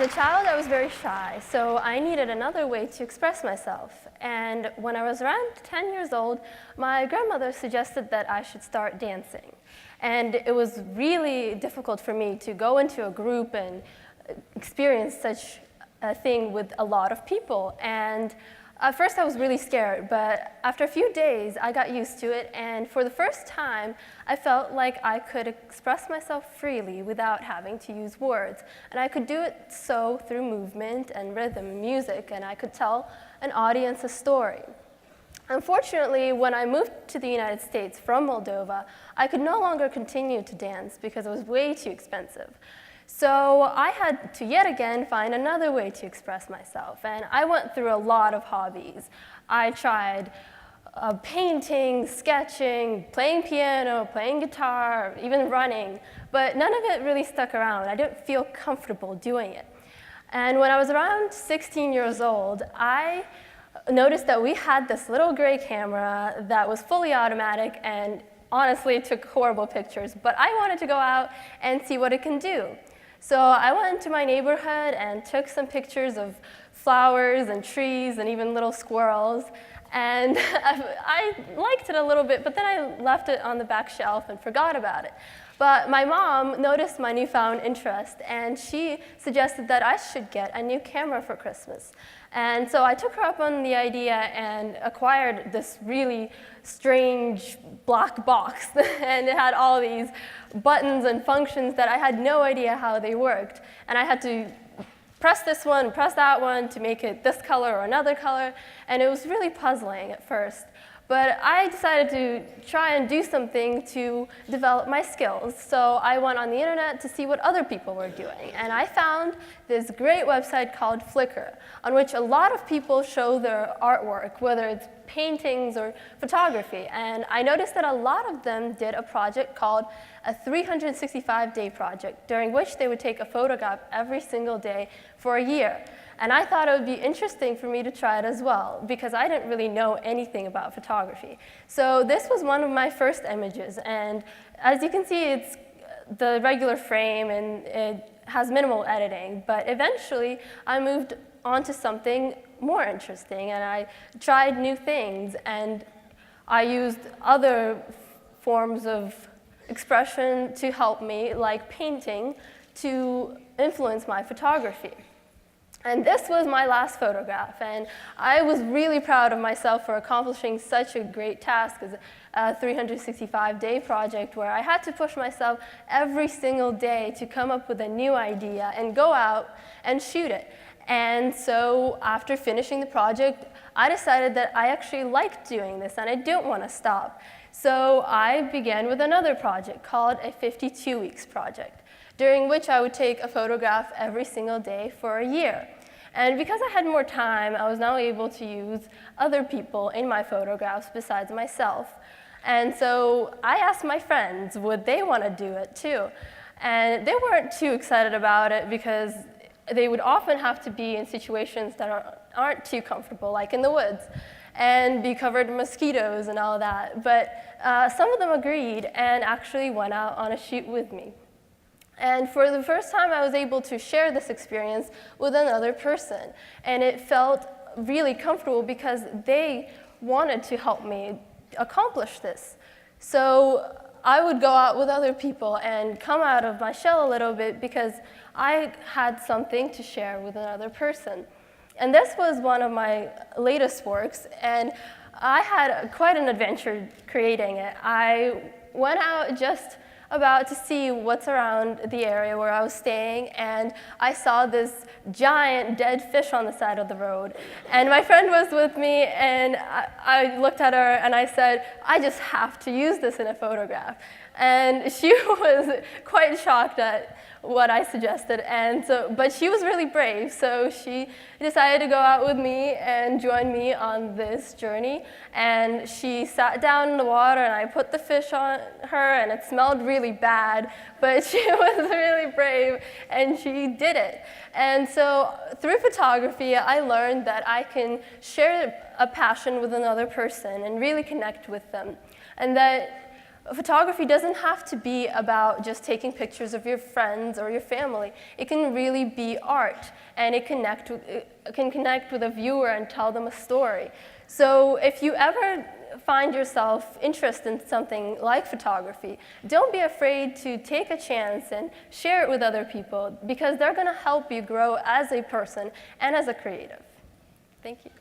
a child, I was very shy, so I needed another way to express myself. And when I was around 10 years old, my grandmother suggested that I should start dancing. And it was really difficult for me to go into a group and experience such a thing with a lot of people. And at first I was really scared, but after a few days I got used to it, and for the first time I felt like I could express myself freely without having to use words. And I could do it so through movement and rhythm and music, and I could tell an audience a story. Unfortunately, when I moved to the United States from Moldova, I could no longer continue to dance because it was way too expensive. So I had to yet again find another way to express myself, and I went through a lot of hobbies. I tried painting, sketching, playing piano, playing guitar, even running, but none of it really stuck around. I didn't feel comfortable doing it. And when I was around 16 years old, I noticed that we had this little gray camera that was fully automatic and honestly it took horrible pictures, but I wanted to go out and see what it can do. So I went into my neighborhood and took some pictures of flowers and trees and even little squirrels. And I liked it a little bit, but then I left it on the back shelf and forgot about it. But my mom noticed my newfound interest, and she suggested that I should get a new camera for Christmas. And so I took her up on the idea and acquired this really strange black box. And it had all these buttons and functions that I had no idea how they worked. And I had to press this one, press that one to make it this color or another color. And it was really puzzling at first. But I decided to try and do something to develop my skills. So I went on the internet to see what other people were doing. And I found this great website called Flickr, on which a lot of people show their artwork, whether it's paintings or photography. And I noticed that a lot of them did a project called a 365-day project, during which they would take a photograph every single day for a year. And I thought it would be interesting for me to try it as well, because I didn't really know anything about photography. So this was one of my first images, and as you can see, it's the regular frame and it has minimal editing, but eventually I moved on to something more interesting, and I tried new things, and I used other forms of expression to help me, like painting, to influence my photography. And this was my last photograph, and I was really proud of myself for accomplishing such a great task as a 365-day project where I had to push myself every single day to come up with a new idea and go out and shoot it. And so after finishing the project, I decided that I actually liked doing this and I didn't want to stop. So I began with another project called a 52 weeks project, during which I would take a photograph every single day for a year. And because I had more time, I was now able to use other people in my photographs besides myself. And so I asked my friends, would they want to do it too? And they weren't too excited about it because they would often have to be in situations that aren't too comfortable, like in the woods, and be covered in mosquitoes and all that. But some of them agreed and actually went out on a shoot with me. And for the first time, I was able to share this experience with another person. And it felt really comfortable because they wanted to help me accomplish this. So I would go out with other people and come out of my shell a little bit because I had something to share with another person. And this was one of my latest works, and I had quite an adventure creating it. I went out just about to see what's around the area where I was staying, and I saw this giant dead fish on the side of the road. And my friend was with me, and I looked at her and I said, I just have to use this in a photograph. And she was quite shocked at what I suggested, but she was really brave, so she decided to go out with me and join me on this journey. And she sat down in the water, and I put the fish on her, and it smelled really bad, but she was really brave, and she did it. And so through photography, I learned that I can share a passion with another person and really connect with them, and that Photography doesn't have to be about just taking pictures of your friends or your family. It can really be art, and it can connect with a viewer and tell them a story. So if you ever find yourself interested in something like photography, don't be afraid to take a chance and share it with other people, because they're going to help you grow as a person and as a creative. Thank you.